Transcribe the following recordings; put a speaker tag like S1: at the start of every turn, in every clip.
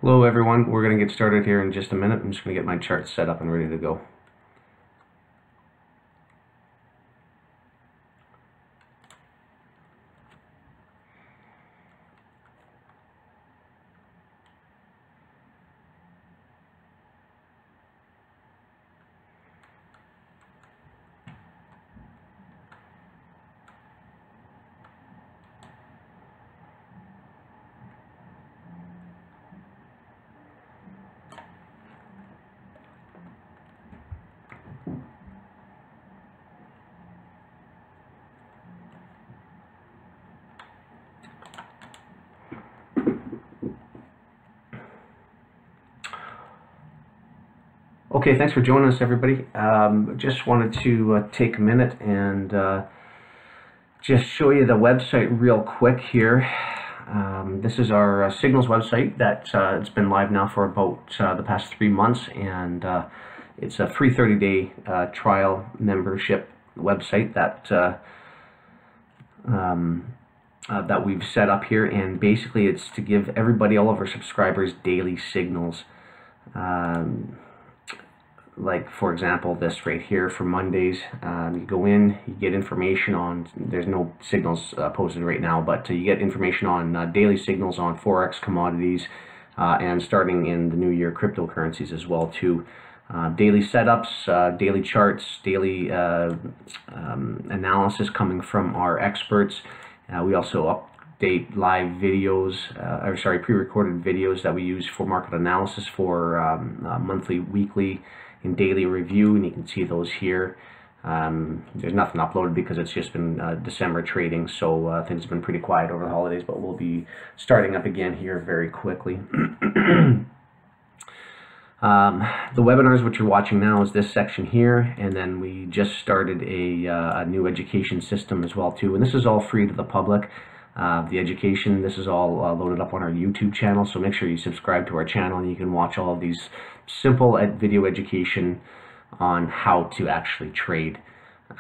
S1: Hello everyone, we're going to get started here in just a minute. I'm just going to get my chart set up and ready to go. Okay, thanks for joining us, everybody. Just wanted to take a minute and just show you the website real quick here. This is our signals website that it's been live now for about the past 3 months, and it's a free 30-day trial membership website that that we've set up here, and basically it's to give everybody, all of our subscribers, daily signals. Like, for example, this right here for Mondays. You go in, you get information on, there's no signals posted right now, but you get information on daily signals on Forex, commodities, and starting in the new year, cryptocurrencies as well too. Daily setups, daily charts, daily analysis coming from our experts. We also update live videos, pre-recorded videos that we use for market analysis for monthly, weekly, and daily review, and you can see those here. There's nothing uploaded because it's just been December trading, so things have been pretty quiet over the holidays, but we'll be starting up again here very quickly. The webinars which you're watching now is this section here, and then we just started a new education system as well too, and this is all free to the public. The education, this is all loaded up on our YouTube channel, so make sure you subscribe to our channel and you can watch all of these simple video education on how to actually trade.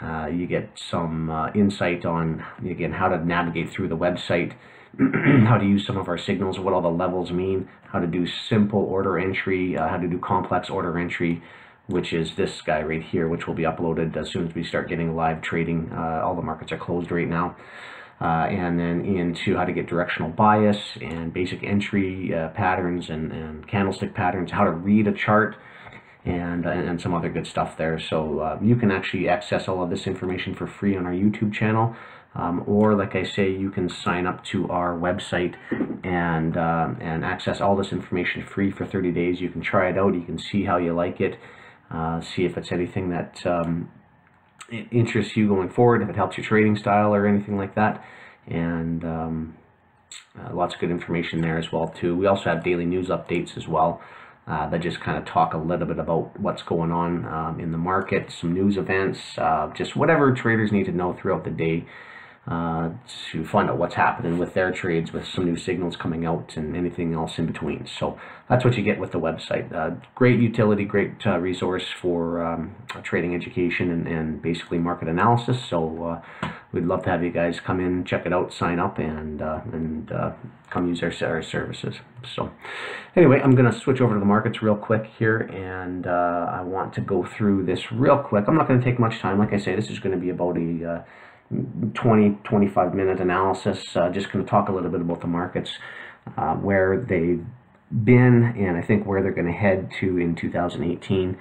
S1: You get some insight on, again, how to navigate through the website, how to use some of our signals, what all the levels mean, how to do simple order entry, how to do complex order entry, which is this guy right here, which will be uploaded as soon as we start getting live trading. All the markets are closed right now. And then into how to get directional bias and basic entry patterns and candlestick patterns, how to read a chart, and some other good stuff there. So you can actually access all of this information for free on our YouTube channel, or like I say, you can sign up to our website and access all this information free for 30 days. You can try it out, you can see how you like it, see if it's anything that it interests you going forward, if it helps your trading style or anything like that, and lots of good information there as well too. We also have daily news updates as well that just kind of talk a little bit about what's going on in the market, some news events, just whatever traders need to know throughout the day to find out what's happening with their trades, with some new signals coming out and anything else in between. So that's what you get with the website. Great utility, great resource for trading education and basically market analysis. So we'd love to have you guys come in, check it out, sign up, and come use our services. So anyway, I'm going to switch over to the markets real quick here, and I want to go through this real quick. I'm not going to take much time. Like I say, this is going to be about a 20-25 minute analysis. Just going to talk a little bit about the markets, where they've been, and I think where they're going to head to in 2018,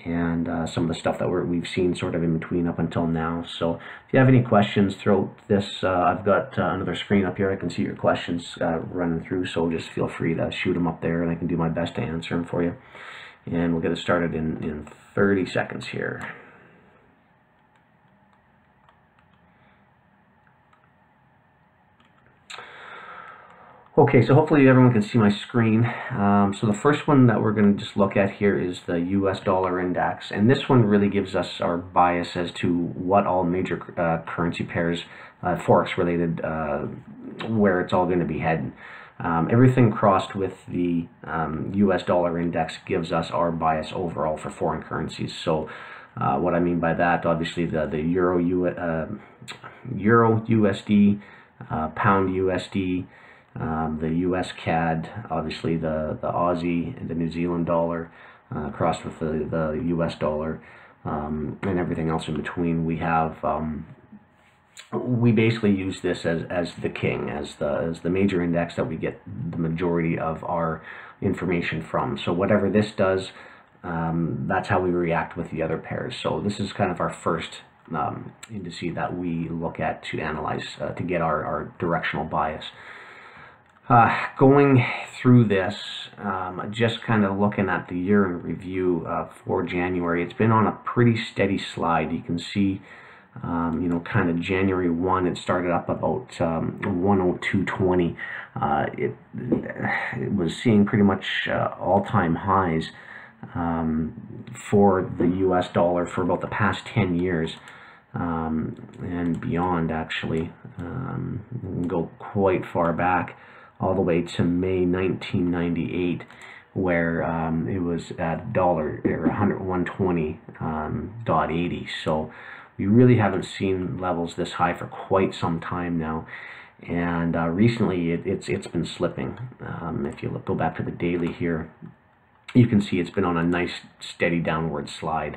S1: and some of the stuff that we've seen sort of in between up until now. So if you have any questions throughout this, I've got another screen up here. I can see your questions running through, so just feel free to shoot them up there, and I can do my best to answer them for you. And we'll get it started in 30 seconds here. Okay, so hopefully everyone can see my screen. So the first one that we're going to just look at here is the US dollar index, and this one really gives us our bias as to what all major currency pairs, Forex related, where it's all going to be heading. Everything crossed with the US dollar index gives us our bias overall for foreign currencies. So what I mean by that, obviously the Euro USD, Pound USD, the USCAD, obviously the Aussie and the New Zealand dollar, crossed with the US dollar, and everything else in between. We basically use this as the king, as the major index that we get the majority of our information from. So whatever this does, that's how we react with the other pairs. So this is kind of our first indice that we look at to analyze, to get our directional bias. Going through this, just kind of looking at the year in review for January, it's been on a pretty steady slide. You can see, you know, kind of January 1, it started up about 102.20. It was seeing pretty much all-time highs for the US dollar for about the past 10 years and beyond, actually. We can go quite far back, all the way to May 1998, where it was at $120.80. So we really haven't seen levels this high for quite some time now, and recently it's been slipping. If you go back to the daily here, you can see it's been on a nice steady downward slide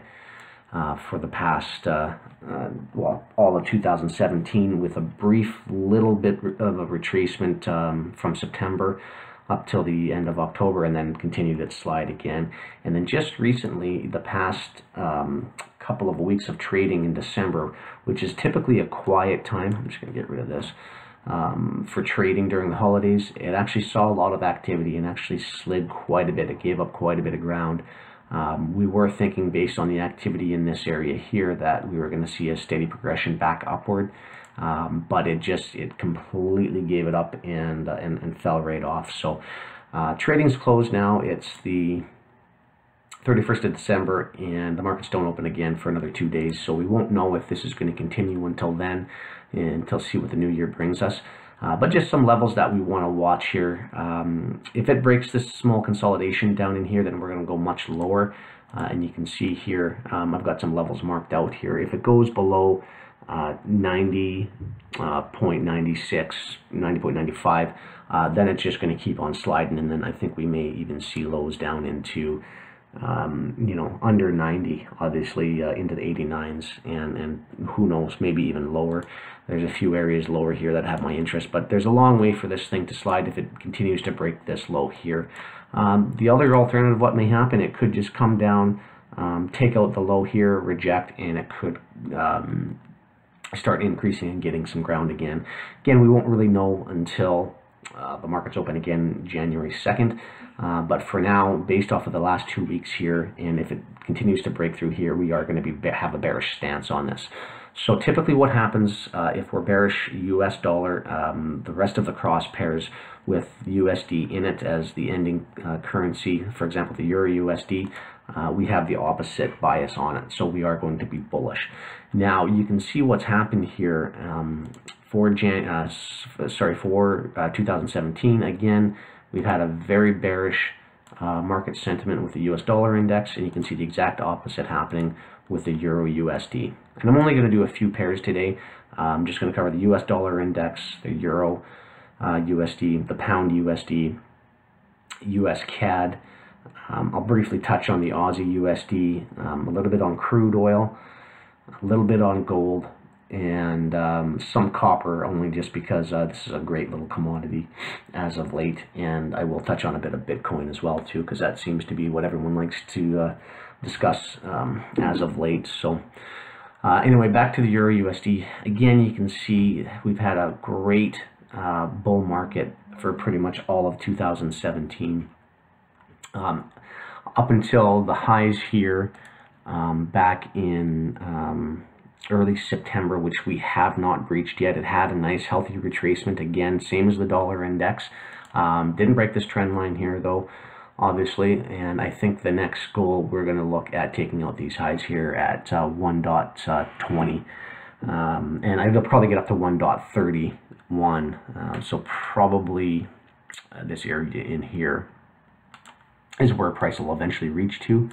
S1: for the past, well, all of 2017, with a brief little bit of a retracement from September up till the end of October, and then continued its slide again. And then just recently, the past couple of weeks of trading in December, which is typically a quiet time, I'm just going to get rid of this, for trading during the holidays, it actually saw a lot of activity and actually slid quite a bit. It gave up quite a bit of ground. We were thinking, based on the activity in this area here, that we were going to see a steady progression back upward, but it completely gave it up and fell right off. So trading's closed now. It's the 31st of December, and the markets don't open again for another 2 days, so we won't know if this is going to continue until then, until see what the new year brings us. But just some levels that we want to watch here. If it breaks this small consolidation down in here, then we're going to go much lower. And you can see here, I've got some levels marked out here. If it goes below 90.96, 90.95, then it's just going to keep on sliding. And then I think we may even see lows down into, you know, under 90, obviously, into the 89s, and who knows, maybe even lower. There's a few areas lower here that have my interest, but there's a long way for this thing to slide if it continues to break this low here. The other alternative, what may happen, it could just come down, take out the low here, reject, and it could start increasing and getting some ground again. Again, we won't really know until the markets open again January 2nd, but for now, based off of the last 2 weeks here, and if it continues to break through here, we are going to have a bearish stance on this. So typically what happens if we're bearish US dollar, the rest of the cross pairs with USD in it as the ending currency, for example, the Euro USD, we have the opposite bias on it. So we are going to be bullish. Now you can see what's happened here for 2017. Again, we've had a very bearish market sentiment with the US dollar index, and you can see the exact opposite happening with the Euro USD. And I'm only going to do a few pairs today. I'm just going to cover the US dollar index, the Euro USD, the Pound USD, USCAD. I'll briefly touch on the Aussie USD, a little bit on crude oil, a little bit on gold, and some copper, only just because this is a great little commodity as of late. And I will touch on a bit of Bitcoin as well too, because that seems to be what everyone likes to discuss as of late. So anyway, back to the Euro USD. Again, you can see we've had a great bull market for pretty much all of 2017. Up until the highs here back in early September, which we have not breached yet. It had a nice healthy retracement, again, same as the dollar index. Didn't break this trend line here though, obviously, and I think the next goal, we're going to look at taking out these highs here at 1.20, and it'll probably get up to 1.31, so probably this area in here is where price will eventually reach to.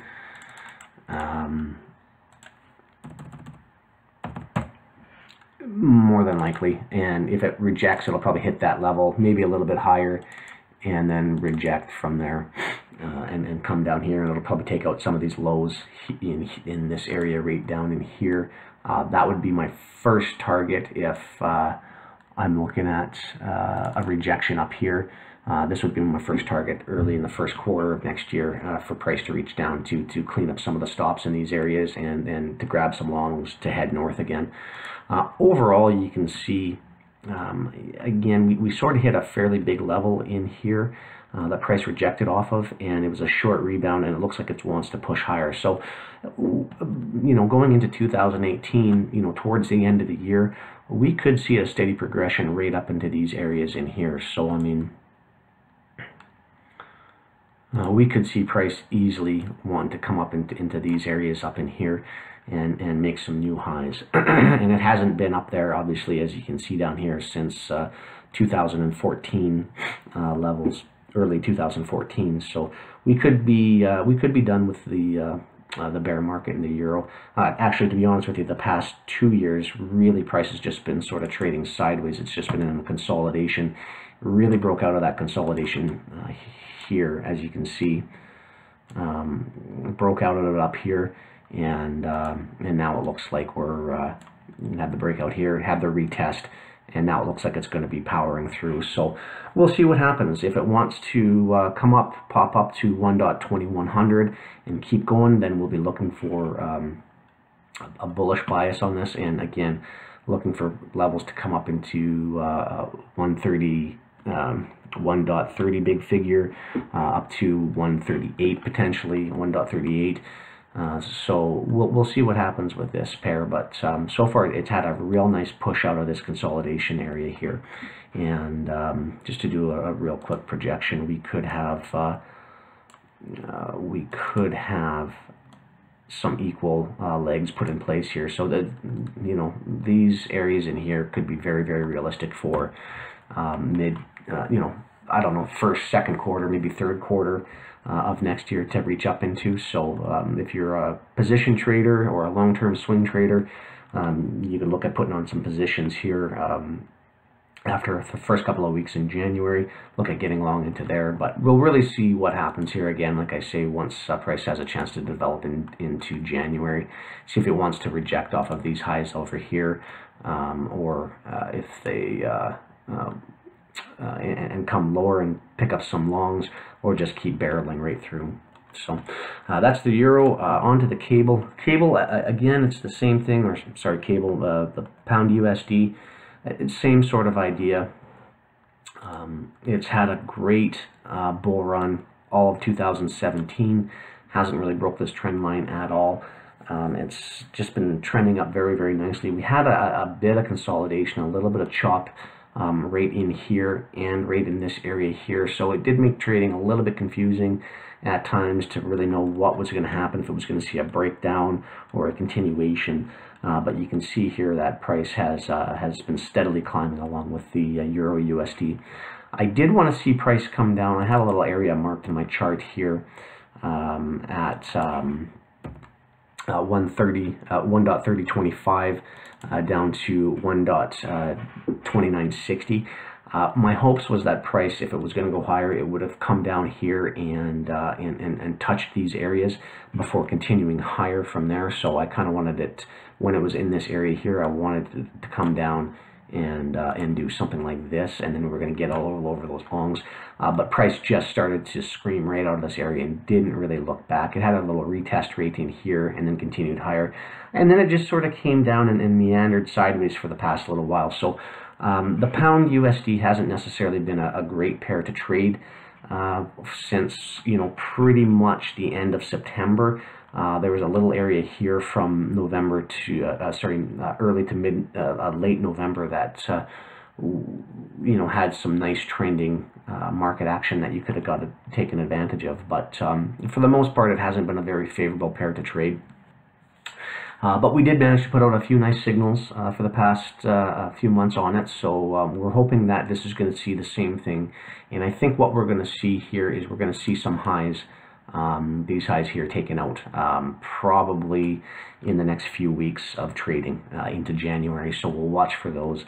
S1: More than likely, and if it rejects, it'll probably hit that level, maybe a little bit higher, and then reject from there, and come down here, and it'll probably take out some of these lows in this area right down in here. That would be my first target if I'm looking at a rejection up here. This would be my first target early in the first quarter of next year, for price to reach down to clean up some of the stops in these areas and to grab some longs to head north again. Overall, you can see, again, we sort of hit a fairly big level in here that price rejected off of, and it was a short rebound, and it looks like it wants to push higher. So, going into 2018, towards the end of the year, we could see a steady progression right up into these areas in here. So, I mean, we could see price easily want to come up into these areas up in here and make some new highs. And it hasn't been up there, obviously, as you can see down here, since 2014 levels, early 2014. So we could be done with the bear market in the euro. Actually, to be honest with you, the past 2 years, really, price has just been sort of trading sideways. It's just been in a consolidation. Really broke out of that consolidation here, as you can see. Broke out of it up here, and now it looks like we're had the breakout here, had the retest, and now it looks like it's going to be powering through. So we'll see what happens. If it wants to come up, pop up to 1.2100 and keep going, then we'll be looking for a bullish bias on this, and again, looking for levels to come up into 130, 1.30 big figure, up to 138 potentially, 1.38. So we'll see what happens with this pair, but so far it's had a real nice push out of this consolidation area here. And just to do a real quick projection, we could have some equal legs put in place here, so that these areas in here could be very, very realistic for mid, I don't know, first, second quarter, maybe third quarter of next year to reach up into. So if you're a position trader or a long-term swing trader, you can look at putting on some positions here after the first couple of weeks in January. Look at getting long into there, but we'll really see what happens here again, like I say, once price has a chance to develop into January. See if it wants to reject off of these highs over here, or if they and come lower and pick up some longs, or just keep barreling right through. So that's the euro. Onto the cable. Cable, again, it's the same thing, or sorry, cable, the pound USD, same sort of idea. It's had a great bull run all of 2017. Hasn't really broke this trend line at all. It's just been trending up very, very nicely. We had a bit of consolidation, a little bit of chop right in here and right in this area here. So it did make trading a little bit confusing at times to really know what was going to happen, if it was going to see a breakdown or a continuation. But you can see here that price has been steadily climbing along with the Euro USD. I did want to see price come down. I have a little area marked in my chart here at 1.3025 down to 1.2960. My hopes was that price, if it was going to go higher, it would have come down here and touched these areas before continuing higher from there. So I kind of wanted it, when it was in this area here, I wanted it to come down and do something like this, and then we're going to get all over those longs. But price just started to scream right out of this area and didn't really look back. It had a little retest rate in here and then continued higher, and then it just sort of came down and meandered sideways for the past little while. So the pound USD hasn't necessarily been a great pair to trade since pretty much the end of September. There was a little area here from November to early to late November that had some nice trending market action that you could have taken advantage of. But for the most part, it hasn't been a very favorable pair to trade. But we did manage to put out a few nice signals for the past few months on it, so we're hoping that this is going to see the same thing. And I think what we're going to see here is we're going to see some highs, these highs here taken out, probably in the next few weeks of trading into January, so we'll watch for those.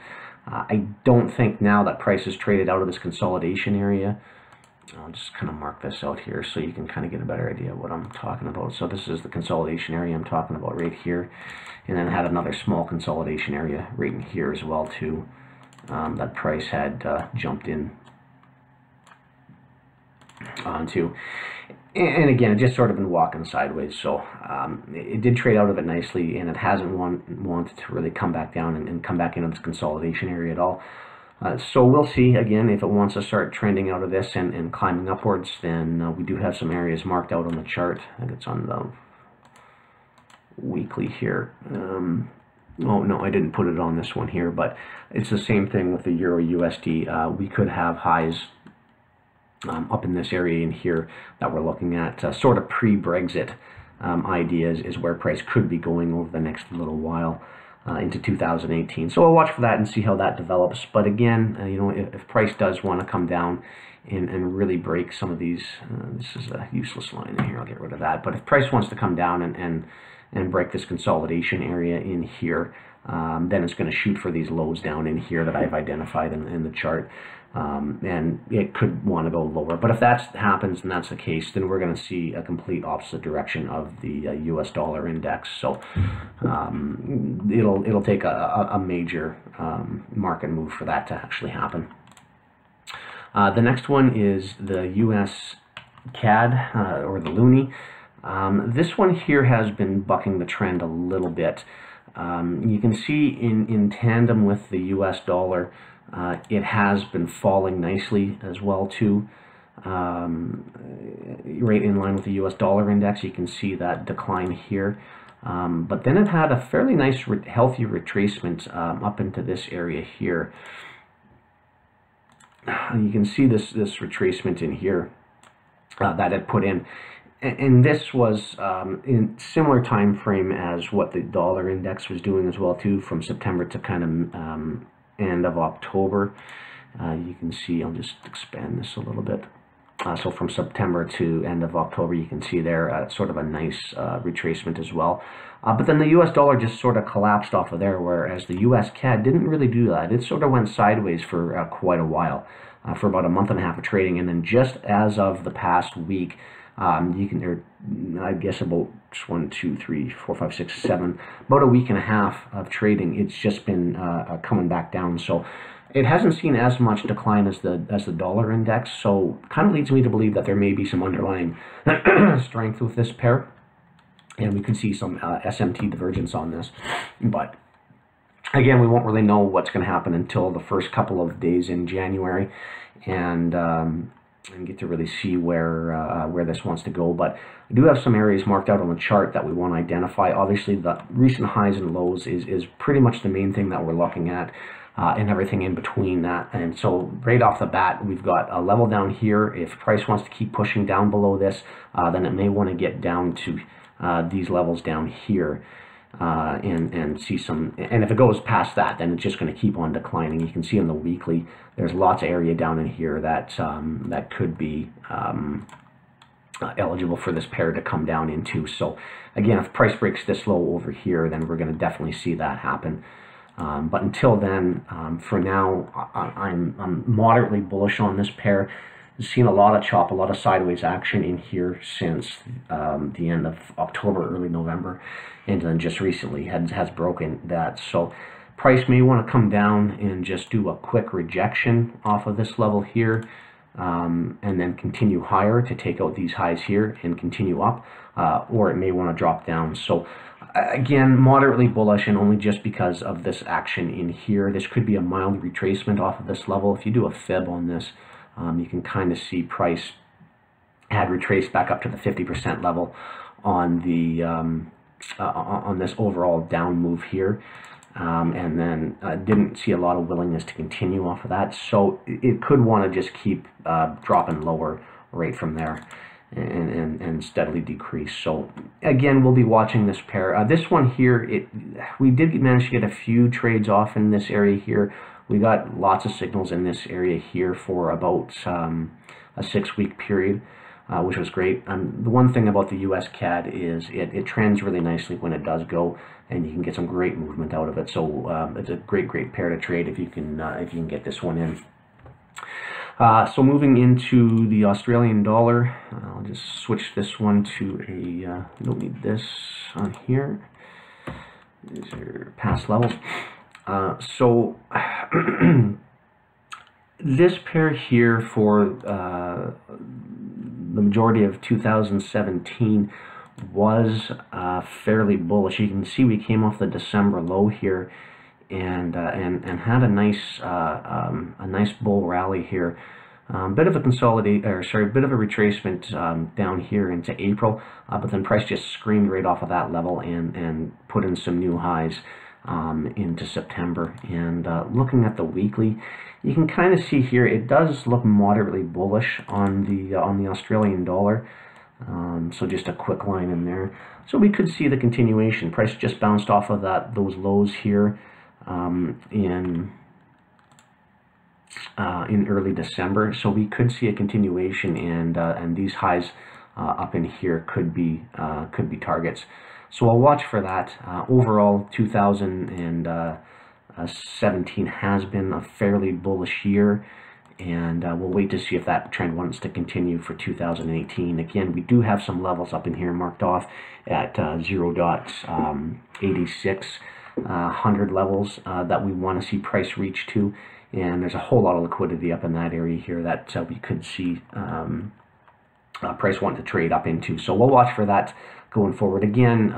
S1: I don't think now that price is traded out of this consolidation area. I'll just kind of mark this out here so you can kind of get a better idea of what I'm talking about. So this is the consolidation area I'm talking about right here, and then had another small consolidation area right in here as well too. That price had jumped in onto, and again, it just sort of been walking sideways. So it did trade out of it nicely, and it hasn't wanted to really come back down and come back into this consolidation area at all. So we'll see, again, if it wants to start trending out of this and climbing upwards, then we do have some areas marked out on the chart. I think it's on the weekly here. Oh, no, I didn't put it on this one here, but it's the same thing with the Euro USD. We could have highs up in this area in here that we're looking at. Sort of pre-Brexit ideas is where price could be going over the next little while. Into 2018. So I'll watch for that and see how that develops. But again, you know, if price does want to come down and really break some of these, this is a useless line in here, I'll get rid of that. But if price wants to come down and break this consolidation area in here, then it's going to shoot for these lows down in here that I've identified in the chart. And it could want to go lower. But if that happens and that's the case, then we're going to see a complete opposite direction of the US dollar index. So it'll take a major market move for that to actually happen. The next one is the USCAD or the loonie. This one here has been bucking the trend a little bit. You can see in tandem with the US dollar, it has been falling nicely as well too, right in line with the US dollar index. You can see that decline here, but then it had a fairly nice healthy retracement up into this area here. You can see this retracement in here that it put in, and this was in similar time frame as what the dollar index was doing as well too, from September to kind of end of October. You can see, I'll just expand this a little bit. So from September to end of October, you can see there sort of a nice retracement as well. But then the US dollar just sort of collapsed off of there, whereas the US CAD didn't really do that. It sort of went sideways for quite a while, for about a month and a half of trading, and then just as of the past week, you can, I guess about 1, 2, 3, 4, 5, 6, 7, about a week and a half of trading, it's just been coming back down. So it hasn't seen as much decline as the dollar index. So kind of leads me to believe that there may be some underlying strength with this pair, and we could see some SMT divergence on this. But again, we won't really know what's going to happen until the first couple of days in January, and get to really see where this wants to go. But I do have some areas marked out on the chart that we want to identify. Obviously, the recent highs and lows is pretty much the main thing that we're looking at, and everything in between that. And so right off the bat, we've got a level down here. If price wants to keep pushing down below this, then it may want to get down to these levels down here. And see some, and if it goes past that, then it's just going to keep on declining. You can see on the weekly, there's lots of area down in here that that could be eligible for this pair to come down into. So again, if price breaks this low over here, then we're going to definitely see that happen. But until then, for now, I'm moderately bullish on this pair. We've seen a lot of chop, a lot of sideways action in here since the end of October, early November, and then just recently has broken that. So price may want to come down and just do a quick rejection off of this level here, and then continue higher to take out these highs here and continue up, or it may want to drop down. So again, moderately bullish, and only just because of this action in here. This could be a mild retracement off of this level. If you do a fib on this, you can kind of see price had retraced back up to the 50% level on the on this overall down move here, and then didn't see a lot of willingness to continue off of that. So it could want to just keep dropping lower right from there. and steadily decrease. So again, we'll be watching this pair. This one here, we did manage to get a few trades off in this area here. We got lots of signals in this area here for about a 6-week period, which was great. The one thing about the USCAD is it trends really nicely when it does go, and you can get some great movement out of it. So it's a great pair to trade if you can get this one in. So moving into the Australian dollar, I'll just switch this one to a, don't need this on here. These are past levels. So this pair here for the majority of 2017 was fairly bullish. You can see we came off the December low here, and had a nice bull rally here. Bit of a bit of a retracement down here into April, but then price just screamed right off of that level and put in some new highs into September. And looking at the weekly, you can kind of see here it does look moderately bullish on the Australian dollar. So just a quick line in there. So we could see the continuation. Price just bounced off of those lows here in early December, so we could see a continuation, and these highs up in here could be targets. So I'll watch for that. Overall, 2017 has been a fairly bullish year, and we'll wait to see if that trend wants to continue for 2018. Again, we do have some levels up in here marked off at 0.86. 100 levels that we want to see price reach to, and there's a whole lot of liquidity up in that area here that we could see price want to trade up into. So we'll watch for that going forward. Again,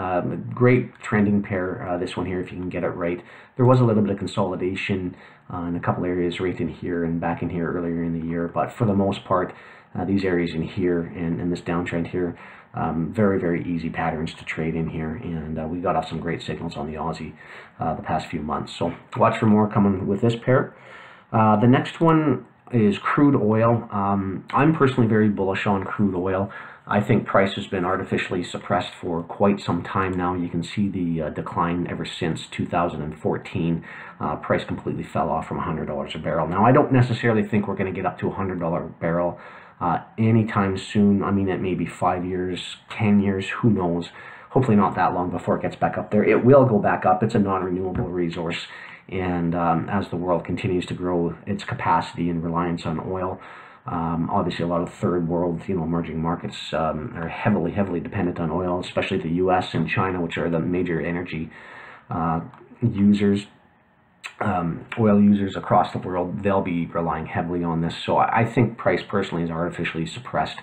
S1: great trending pair, this one here, if you can get it right. There was a little bit of consolidation in a couple areas right in here and back in here earlier in the year, but for the most part, these areas in here and this downtrend here, very easy patterns to trade in here, and we got off some great signals on the Aussie the past few months. So watch for more coming with this pair. The next one is crude oil. I'm personally very bullish on crude oil. I think price has been artificially suppressed for quite some time now. You can see the decline ever since 2014. Price completely fell off from $100 a barrel. Now, I don't necessarily think we're going to get up to $100 a barrel anytime soon. I mean, it may be 5 years, 10 years, who knows. Hopefully not that long before it gets back up there. It will go back up. It's a non-renewable resource. And as the world continues to grow its capacity and reliance on oil, obviously a lot of third world, emerging markets are heavily dependent on oil, especially the US and China, which are the major energy users. Oil users across the world, they'll be relying heavily on this. So I think price personally is artificially suppressed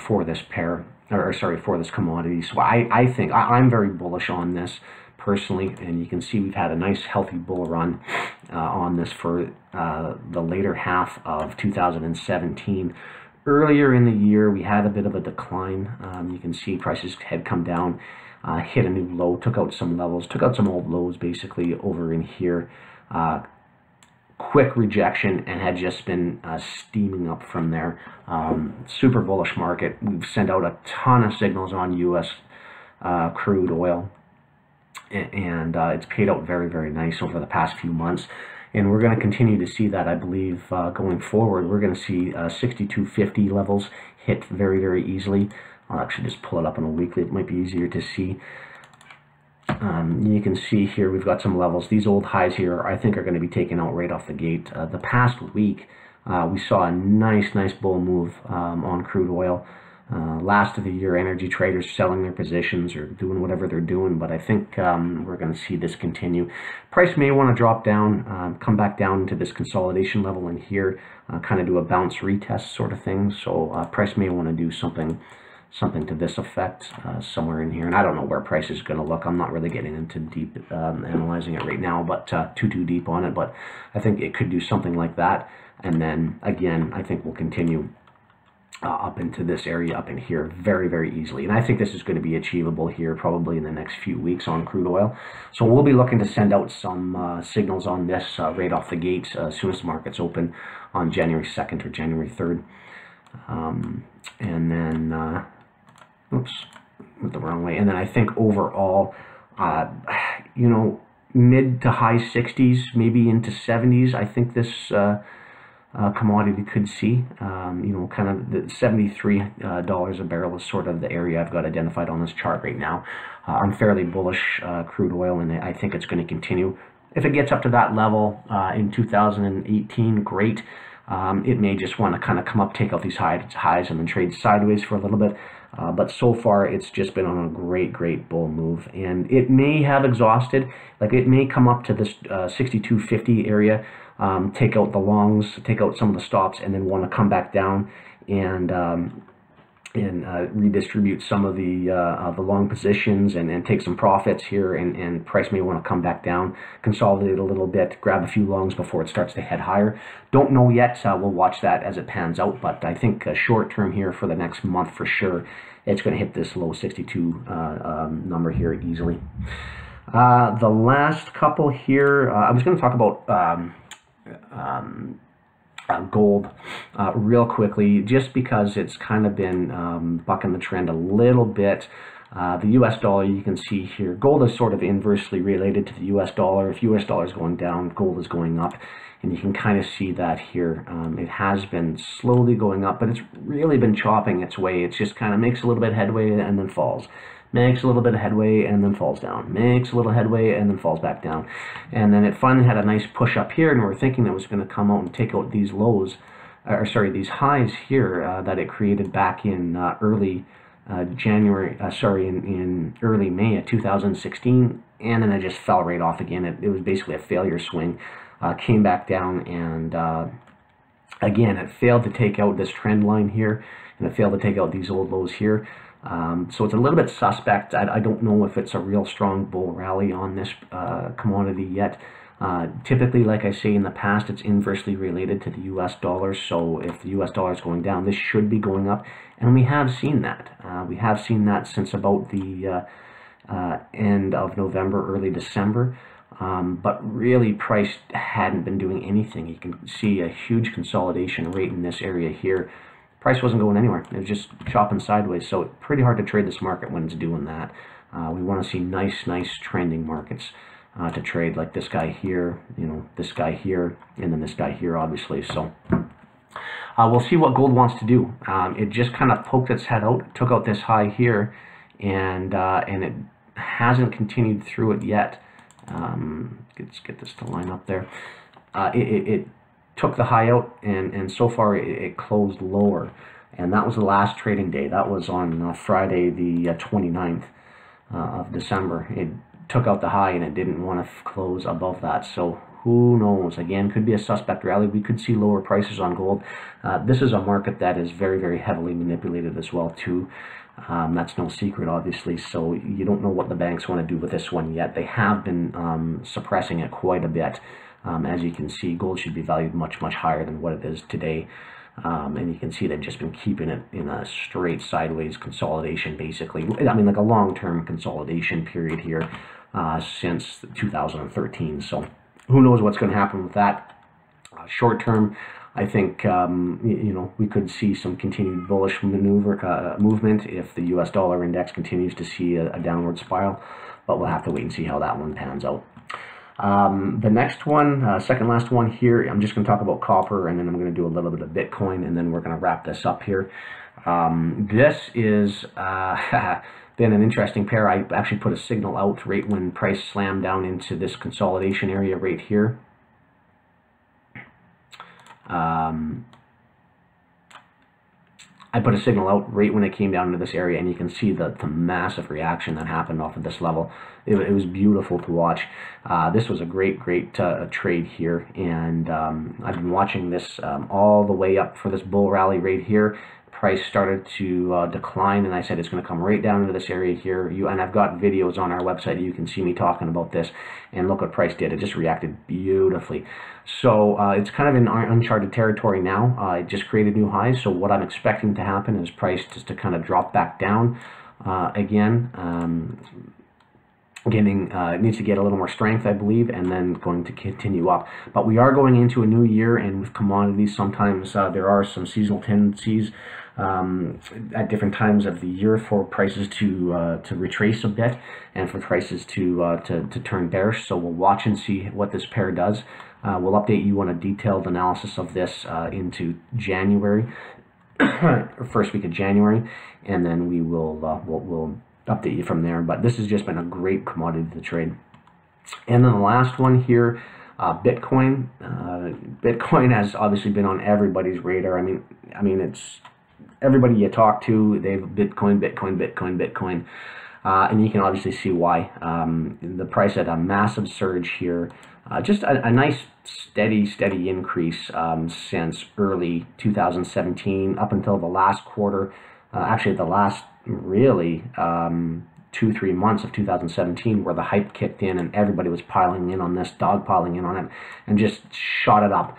S1: for this pair, for this commodity. So I think I'm very bullish on this personally, and you can see we've had a nice healthy bull run on this for the later half of 2017. Earlier in the year, we had a bit of a decline. You can see prices had come down, hit a new low, took out some levels, took out some old lows basically over in here. Quick rejection, and had just been steaming up from there. Super bullish market. We've sent out a ton of signals on US crude oil, and it's paid out very nice over the past few months. And we're going to continue to see that, I believe, going forward. We're going to see 62.50 levels hit very easily. I'll actually just pull it up on a weekly. It might be easier to see. You can see here we've got some levels. These old highs here, I think, are going to be taken out right off the gate. The past week, we saw a nice bull move on crude oil. Last of the year, energy traders selling their positions or doing whatever they're doing, but I think we're going to see this continue. Price may want to drop down, come back down to this consolidation level in here, kind of do a bounce retest sort of thing. So price may want to do something to this effect somewhere in here, and I don't know where price is going to look. I'm not really getting into deep analyzing it right now, but too deep on it, but I think it could do something like that. And then again, I think we'll continue up into this area up in here very easily, and I think this is going to be achievable here probably in the next few weeks on crude oil. So we'll be looking to send out some signals on this right off the gate as soon as the markets open on January 2nd or January 3rd. and then, oops, went the wrong way. And then I think overall, you know, mid to high 60s, maybe into 70s, I think this commodity could see. You know, kind of the $73 a barrel is sort of the area I've got identified on this chart right now. I'm fairly bullish crude oil, and I think it's going to continue. If it gets up to that level in 2018, great. It may just want to kind of come up, take out these highs, and then trade sideways for a little bit. But so far, it's just been on a great bull move, and it may have exhausted. Like, it may come up to this 62.50 area, take out the longs, take out some of the stops, and then want to come back down and redistribute some of the long positions and take some profits here, and price may want to come back down, consolidate a little bit, grab a few longs before it starts to head higher. Don't know yet. We'll watch that as it pans out, but I think short term here for the next month for sure, it's going to hit this low 62 number here easily. The last couple here, I was going to talk about gold real quickly, just because it's kind of been bucking the trend a little bit. The US dollar, you can see here, gold is sort of inversely related to the US dollar. If US dollar is going down, gold is going up, and you can kind of see that here. It has been slowly going up, but it's really been chopping its way. It just kind of makes a little bit of headway and then falls. Makes a little bit of headway and then falls down. Makes a little headway and then falls back down. And then it finally had a nice push up here, and we're thinking it was going to come out and take out these lows, or sorry, these highs here that it created back in early January, in early May of 2016, and then it just fell right off again. It was basically a failure swing. Came back down, and again, it failed to take out this trend line here, and it failed to take out these old lows here. So it's a little bit suspect. I don't know if it's a real strong bull rally on this commodity yet. Typically, like I say in the past, it's inversely related to the US dollar. So if the US dollar is going down, this should be going up. And we have seen that. We have seen that since about the end of November, early December. But really, price hadn't been doing anything. You can see a huge consolidation rate in this area here. Price wasn't going anywhere. It was just chopping sideways. So it's pretty hard to trade this market when it's doing that. We want to see nice trending markets to trade, like this guy here, you know, this guy here, and then this guy here, obviously. So we'll see what gold wants to do. It just kind of poked its head out, took out this high here, and it hasn't continued through it yet. Let's get this to line up there. It took the high out, and so far it closed lower, and that was the last trading day. That was on Friday the 29th of December. It took out the high, and it didn't want to close above that. So who knows? Again, could be a suspect rally. We could see lower prices on gold. This is a market that is very heavily manipulated as well too. That's no secret, obviously, so you don't know what the banks want to do with this one yet. They have been suppressing it quite a bit. As you can see, gold should be valued much higher than what it is today. And you can see they've just been keeping it in a straight sideways consolidation, basically. I mean, like a long-term consolidation period here since 2013. So who knows what's going to happen with that. Short-term, I think, you know, we could see some continued bullish movement if the US dollar index continues to see a downward spiral. But we'll have to wait and see how that one pans out. The next one, second last one here, I'm just going to talk about copper, and then I'm going to do a little bit of Bitcoin, and then we're going to wrap this up here. This is been an interesting pair. I actually put a signal out right when price slammed down into this consolidation area right here. I put a signal out right when it came down into this area, and you can see the massive reaction that happened off of this level. It was beautiful to watch. This was a great trade here, and I've been watching this all the way up for this bull rally right here. Price started to decline, and I said it's going to come right down into this area here. And I've got videos on our website. You can see me talking about this, and look what price did. It just reacted beautifully. So it's kind of in uncharted territory now. It just created new highs. So what I'm expecting to happen is price just to kind of drop back down again. It needs to get a little more strength, I believe, and then going to continue up. But we are going into a new year, and with commodities, sometimes there are some seasonal tendencies. at different times of the year for prices to retrace a bit and for prices to turn bearish. So we'll watch and see what this pair does. We'll update you on a detailed analysis of this into January, first week of January, and then we will we'll update you from there. But this has just been a great commodity to trade. And then the last one here, Bitcoin. Bitcoin has obviously been on everybody's radar. I mean, it's everybody you talk to, they've Bitcoin, and you can obviously see why. The price had a massive surge here, just a nice steady increase since early 2017 up until the last quarter. Actually, the last really 2-3 months of 2017, where the hype kicked in and everybody was piling in on this, dogpiling in on it, and just shot it up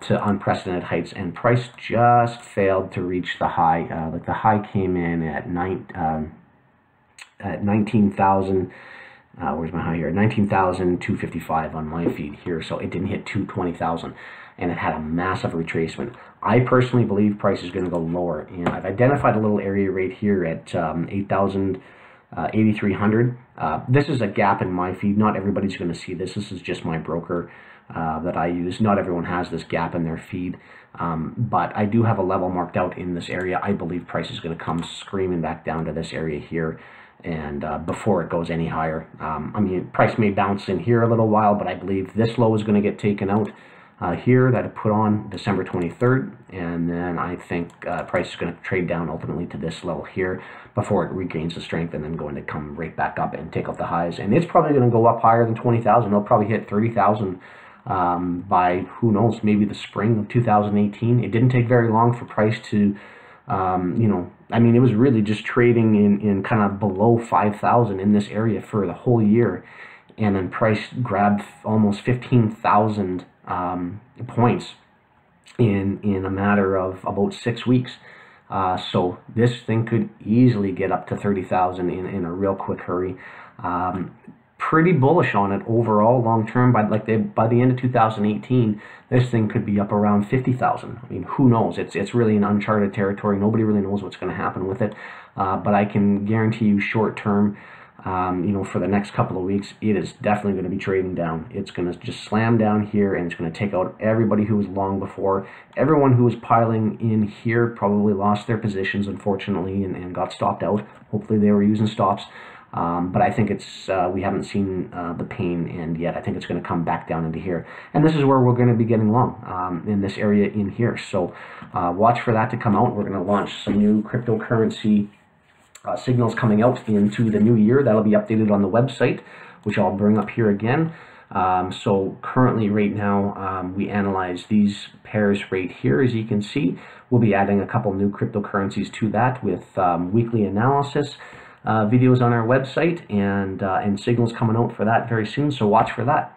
S1: to unprecedented heights. And price just failed to reach the high. Like the high came in at 19,000. Where's my high here? 19,255 on my feed here. So it didn't hit 20,000, and it had a massive retracement. I personally believe price is going to go lower, and I've identified a little area right here at 8,300. This is a gap in my feed. Not everybody's going to see this. This is just my broker that I use. Not everyone has this gap in their feed, but I do have a level marked out in this area. I believe price is going to come screaming back down to this area here, and before it goes any higher. I mean, price may bounce in here a little while, but I believe this low is going to get taken out here that I put on December 23rd, and then I think price is going to trade down ultimately to this level here before it regains the strength, and then going to come right back up and take out the highs. And it's probably going to go up higher than 20,000. It'll probably hit 30,000 by, who knows, maybe the spring of 2018. It didn't take very long for price to you know, I mean, it was really just trading in kind of below 5,000 in this area for the whole year, and then price grabbed almost 15,000 points in a matter of about 6 weeks. So this thing could easily get up to 30,000 in a real quick hurry. Pretty bullish on it overall long term. By the end of 2018, this thing could be up around 50,000. I mean, who knows? It's really an uncharted territory. Nobody really knows what's going to happen with it. But I can guarantee you, short term, you know, for the next couple of weeks, it is definitely going to be trading down. It's going to just slam down here, and it's going to take out everybody who was long before. Everyone who was piling in here probably lost their positions, unfortunately, and got stopped out. Hopefully they were using stops. But I think it's we haven't seen the pain end yet. I think it's going to come back down into here, and this is where we're going to be getting long in this area in here. So watch for that to come out. We're going to launch some new cryptocurrency signals coming out into the new year. That'll be updated on the website, which I'll bring up here again. So currently, right now, we analyze these pairs right here. As you can see, we'll be adding a couple new cryptocurrencies to that with weekly analysis videos on our website, and signals coming out for that very soon, so watch for that.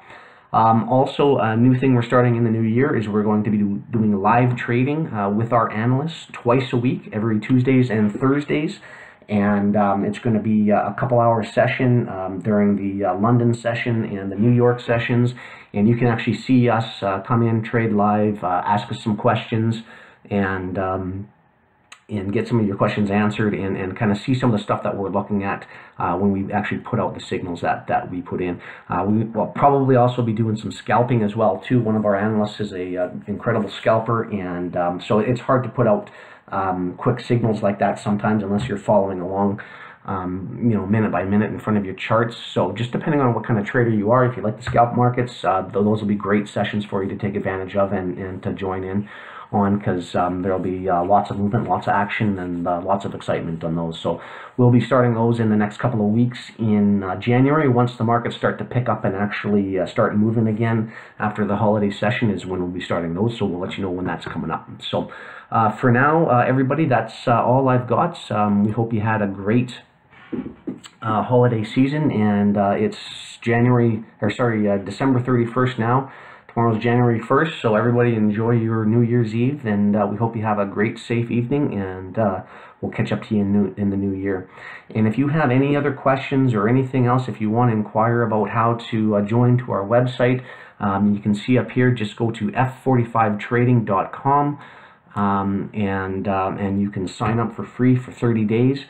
S1: Also, a new thing we're starting in the new year is we're going to be doing live trading with our analysts twice a week, every Tuesdays and Thursdays, and it's going to be a couple-hour session during the London session and the New York sessions, and you can actually see us come in, trade live, ask us some questions, and get some of your questions answered, and kind of see some of the stuff that we're looking at when we actually put out the signals that we put in. We will probably also be doing some scalping as well too. One of our analysts is a incredible scalper, and so it's hard to put out quick signals like that sometimes unless you're following along you know, minute by minute in front of your charts. So just depending on what kind of trader you are, if you like the scalp markets, those will be great sessions for you to take advantage of and to join in on, because there'll be lots of movement, lots of action, and lots of excitement on those. So we'll be starting those in the next couple of weeks in January. Once the markets start to pick up and actually start moving again after the holiday session is when we'll be starting those, so we'll let you know when that's coming up. So for now, everybody, that's all I've got. We hope you had a great holiday season, and it's December 31st now. Tomorrow's January 1st, so everybody enjoy your New Year's Eve, and we hope you have a great, safe evening, and we'll catch up to you in the new year. And if you have any other questions or anything else, if you want to inquire about how to join to our website, you can see up here, just go to F45trading.com. and you can sign up for free for 30 days.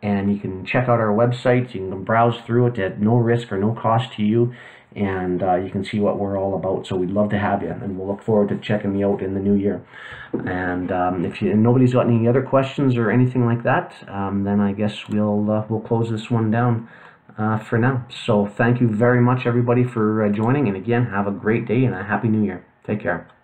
S1: And you can check out our website. You can browse through it at no risk or no cost to you, and you can see what we're all about. So we'd love to have you, and we'll look forward to checking you out in the new year. And if nobody's got any other questions or anything like that, then I guess we'll close this one down for now. So thank you very much, everybody, for joining, and again, have a great day and a happy new year. Take care.